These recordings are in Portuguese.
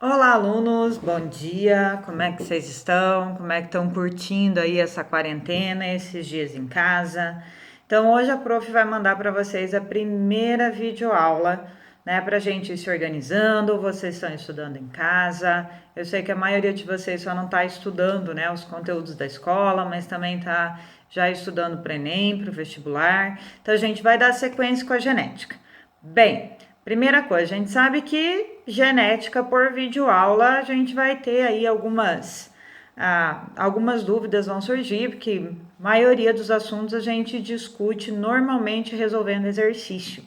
Olá, alunos, bom dia. Como é que vocês estão? Como é que estão curtindo aí essa quarentena, esses dias em casa? Então, hoje a prof vai mandar para vocês a primeira videoaula, né, para a gente ir se organizando. Vocês estão estudando em casa. Eu sei que a maioria de vocês só não está estudando, né, os conteúdos da escola, mas também está já estudando para o Enem, para o vestibular. Então, a gente vai dar sequência com a genética. Bem, primeira coisa, a gente sabe que genética por videoaula a gente vai ter aí algumas dúvidas vão surgir, porque a maioria dos assuntos a gente discute normalmente resolvendo exercício,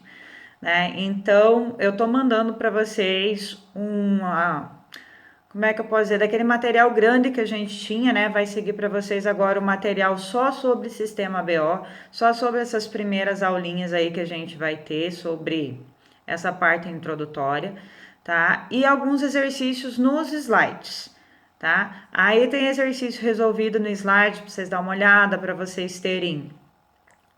né? Então, eu tô mandando para vocês como é que eu posso dizer, daquele material grande que a gente tinha, né? Vai seguir para vocês agora o material só sobre sistema BO, só sobre essas primeiras aulinhas aí que a gente vai ter sobre essa parte introdutória, tá? E alguns exercícios nos slides, tá? Aí tem exercício resolvido no slide para vocês dar uma olhada, para vocês terem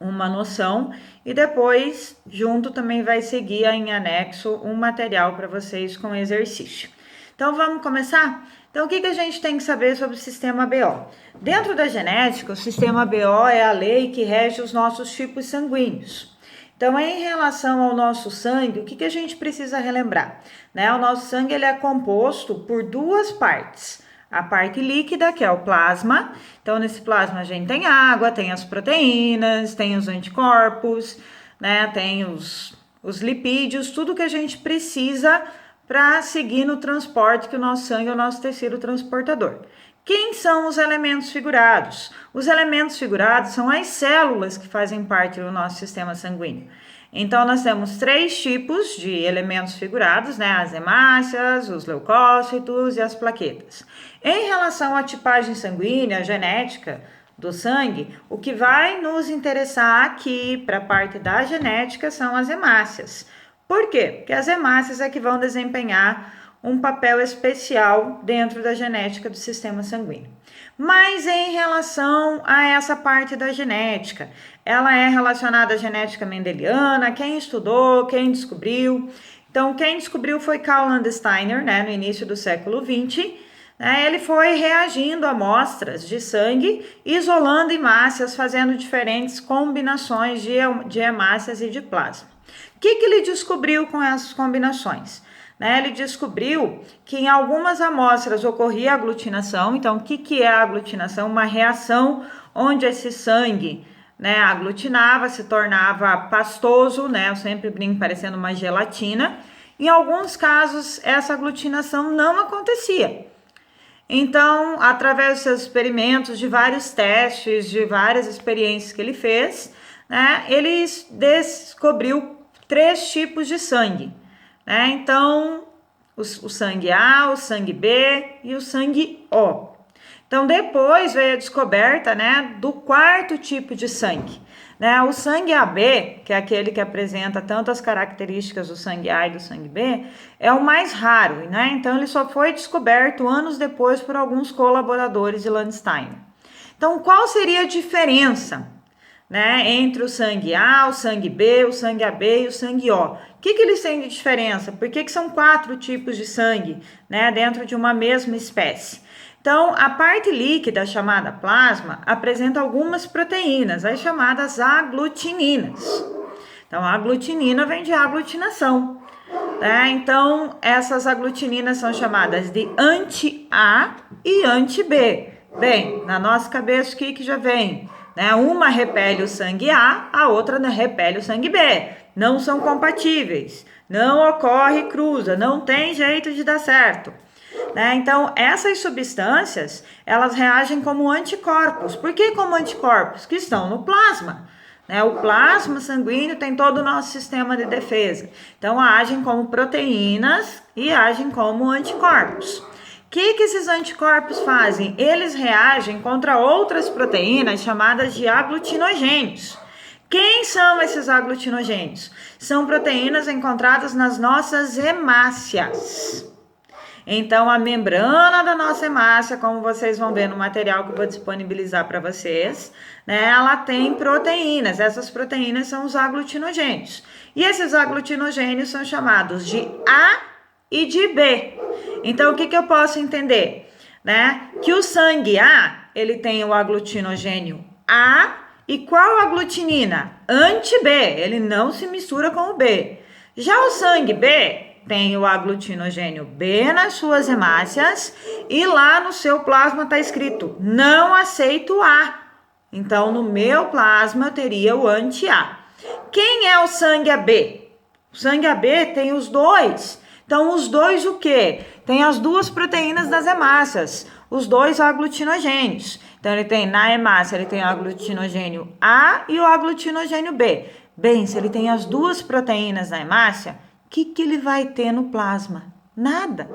uma noção, e depois junto também vai seguir em anexo um material para vocês com exercício. Então vamos começar? Então o que a gente tem que saber sobre o sistema BO? Dentro da genética, o sistema BO é a lei que rege os nossos tipos sanguíneos. Então, em relação ao nosso sangue, o que a gente precisa relembrar? Né? O nosso sangue ele é composto por duas partes. A parte líquida, que é o plasma. Então, nesse plasma a gente tem água, tem as proteínas, tem os anticorpos, né? Tem os lipídios, tudo que a gente precisa para seguir no transporte que o nosso sangue é o nosso tecido transportador. Quem são os elementos figurados? Os elementos figurados são as células que fazem parte do nosso sistema sanguíneo. Então, nós temos três tipos de elementos figurados, né? As hemácias, os leucócitos e as plaquetas. Em relação à tipagem sanguínea, a genética do sangue, o que vai nos interessar aqui para a parte da genética são as hemácias. Por quê? Porque as hemácias é que vão desempenhar um papel especial dentro da genética do sistema sanguíneo. Mas em relação a essa parte da genética, ela é relacionada à genética mendeliana, quem estudou, quem descobriu. Então, quem descobriu foi Carl Landsteiner, né, no início do século XX. Né, ele foi reagindo a amostras de sangue, isolando hemácias, fazendo diferentes combinações de hemácias e de plasma. O que ele descobriu com essas combinações? Né, ele descobriu que em algumas amostras ocorria aglutinação. Então, o que é a aglutinação? Uma reação onde esse sangue, né, aglutinava, se tornava pastoso, né, eu sempre brinco parecendo uma gelatina. Em alguns casos, essa aglutinação não acontecia. Então, através dos seus experimentos, de vários testes, de várias experiências que ele fez, né, ele descobriu três tipos de sangue. Né? Então, o sangue A, o sangue B e o sangue O. Então, depois veio a descoberta, né, do quarto tipo de sangue. Né? O sangue AB, que é aquele que apresenta tanto as características do sangue A e do sangue B, é o mais raro, né? Então ele só foi descoberto anos depois por alguns colaboradores de Landsteiner. Então, qual seria a diferença, né, entre o sangue A, o sangue B, o sangue AB e o sangue O? O que eles têm de diferença? Por que são quatro tipos de sangue, né, dentro de uma mesma espécie? Então, a parte líquida, chamada plasma, apresenta algumas proteínas, as chamadas aglutininas. Então, a aglutinina vem de aglutinação. Né? Então, essas aglutininas são chamadas de anti-A e anti-B. Bem, na nossa cabeça, o que já vem? Né? Uma repele o sangue A outra repele o sangue B. Não são compatíveis, não ocorre cruza, não tem jeito de dar certo. Né? Então, essas substâncias, elas reagem como anticorpos. Por que como anticorpos? Que estão no plasma. Né? O plasma sanguíneo tem todo o nosso sistema de defesa. Então, agem como proteínas e agem como anticorpos. O que esses anticorpos fazem? Eles reagem contra outras proteínas chamadas de aglutinogênios. Quem são esses aglutinogênios? São proteínas encontradas nas nossas hemácias. Então, a membrana da nossa hemácia, como vocês vão ver no material que eu vou disponibilizar para vocês, né, ela tem proteínas. Essas proteínas são os aglutinogênios. E esses aglutinogênios são chamados de e de B. Então, o que eu posso entender? Né? Que o sangue A, ele tem o aglutinogênio A e qual aglutinina? Anti-B, ele não se mistura com o B. Já o sangue B tem o aglutinogênio B nas suas hemácias e lá no seu plasma está escrito, não aceito A. Então, no meu plasma eu teria o anti-A. Quem é o sangue AB? O sangue AB tem os dois. Então, os dois o quê? Tem as duas proteínas das hemácias, os dois aglutinogênios. Então, ele tem na hemácia, ele tem o aglutinogênio A e o aglutinogênio B. Bem, se ele tem as duas proteínas na hemácia, o que ele vai ter no plasma? Nada.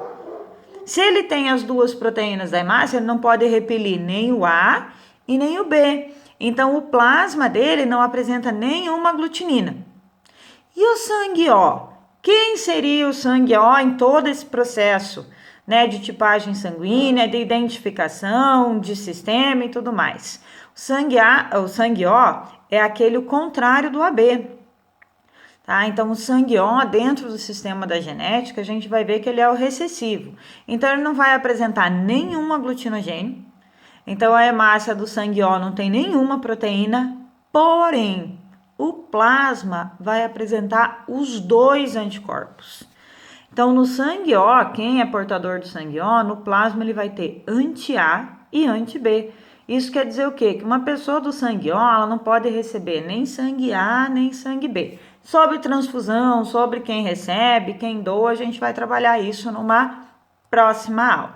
Se ele tem as duas proteínas da hemácia, ele não pode repelir nem o A e nem o B. Então, o plasma dele não apresenta nenhuma aglutinina. E o sangue O? Quem seria o sangue O em todo esse processo, né, de tipagem sanguínea, de identificação, de sistema e tudo mais? O sangue O é aquele contrário do AB. Tá? Então, o sangue O, dentro do sistema da genética, a gente vai ver que ele é o recessivo. Então, ele não vai apresentar nenhum aglutinogênio. Então, a hemácia do sangue O não tem nenhuma proteína, porém, o plasma vai apresentar os dois anticorpos. Então, no sangue O, quem é portador do sangue O, no plasma ele vai ter anti-A e anti-B. Isso quer dizer o quê? Que uma pessoa do sangue O, ela não pode receber nem sangue A, nem sangue B. Sobre transfusão, sobre quem recebe, quem doa, a gente vai trabalhar isso numa próxima aula.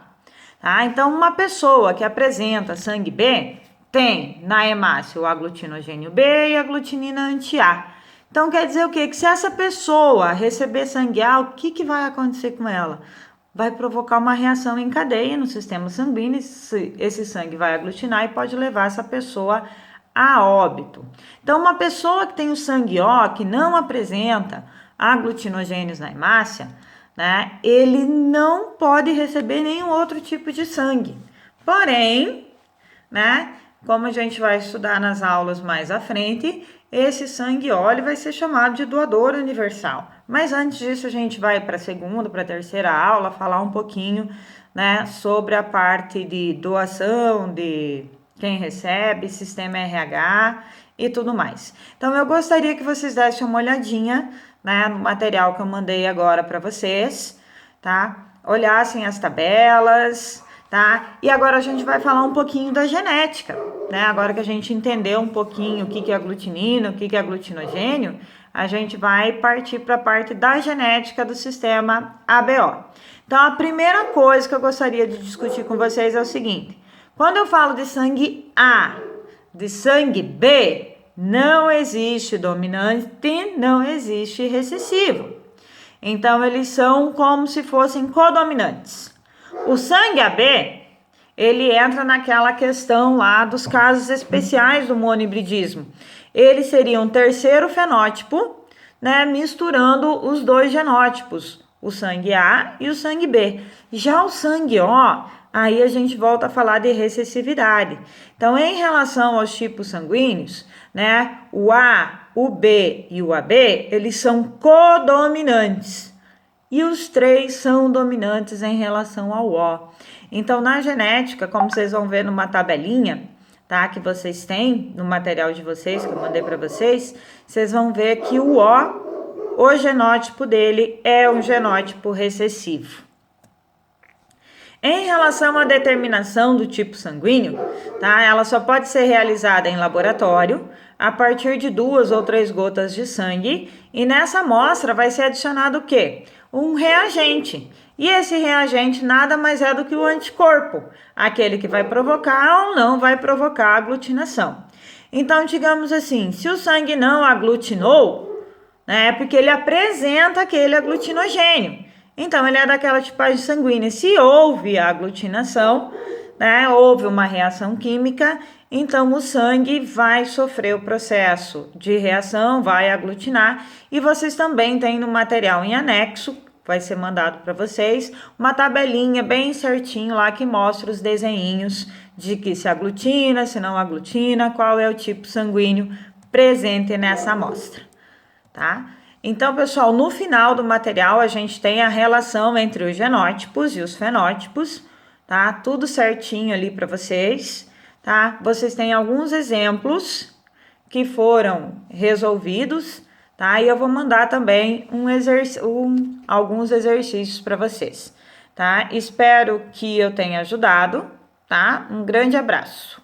Tá? Então, uma pessoa que apresenta sangue B tem na hemácia o aglutinogênio B e a aglutinina anti-A. Então, quer dizer o quê? Que se essa pessoa receber sangue A, o que vai acontecer com ela? Vai provocar uma reação em cadeia no sistema sanguíneo, esse sangue vai aglutinar e pode levar essa pessoa a óbito. Então, uma pessoa que tem o sangue O, que não apresenta aglutinogênios na hemácia, né, ele não pode receber nenhum outro tipo de sangue. Porém, né, como a gente vai estudar nas aulas mais à frente, esse sangue O ele vai ser chamado de doador universal. Mas antes disso, a gente vai para a segunda, para a terceira aula, falar um pouquinho, né, sobre a parte de doação, de quem recebe, sistema RH e tudo mais. Então, eu gostaria que vocês dessem uma olhadinha, né, no material que eu mandei agora para vocês, tá? Olhassem as tabelas, tá? E agora a gente vai falar um pouquinho da genética, né? Agora que a gente entendeu um pouquinho o que é aglutinina, o que é aglutinogênio, a gente vai partir para a parte da genética do sistema ABO. Então, a primeira coisa que eu gostaria de discutir com vocês é o seguinte: quando eu falo de sangue A, de sangue B, não existe dominante, não existe recessivo. Então, eles são como se fossem codominantes. O sangue AB, ele entra naquela questão lá dos casos especiais do monohibridismo. Ele seria um terceiro fenótipo, né, misturando os dois genótipos, o sangue A e o sangue B. Já o sangue O, aí a gente volta a falar de recessividade. Então, em relação aos tipos sanguíneos, né, o A, o B e o AB, eles são codominantes. E os três são dominantes em relação ao O. Então, na genética, como vocês vão ver numa tabelinha, tá, que vocês têm no material de vocês, que eu mandei para vocês, vocês vão ver que o genótipo dele é um genótipo recessivo. Em relação à determinação do tipo sanguíneo, tá, ela só pode ser realizada em laboratório a partir de 2 ou 3 gotas de sangue, e nessa amostra vai ser adicionado o quê? Um reagente. E esse reagente nada mais é do que o anticorpo, aquele que vai provocar ou não vai provocar aglutinação. Então, digamos assim, se o sangue não aglutinou, né, é porque ele apresenta aquele aglutinogênio. Então, ele é daquela tipagem sanguínea. Se houve a aglutinação, né, houve uma reação química, então o sangue vai sofrer o processo de reação, vai aglutinar. E vocês também têm no material em anexo, vai ser mandado para vocês, uma tabelinha bem certinho lá que mostra os desenhinhos de que se aglutina, se não aglutina, qual é o tipo sanguíneo presente nessa amostra, tá? Então, pessoal, no final do material a gente tem a relação entre os genótipos e os fenótipos, tá? Tudo certinho ali para vocês, tá? Vocês têm alguns exemplos que foram resolvidos, tá? E eu vou mandar também alguns exercícios para vocês, tá? Espero que eu tenha ajudado, tá? Um grande abraço.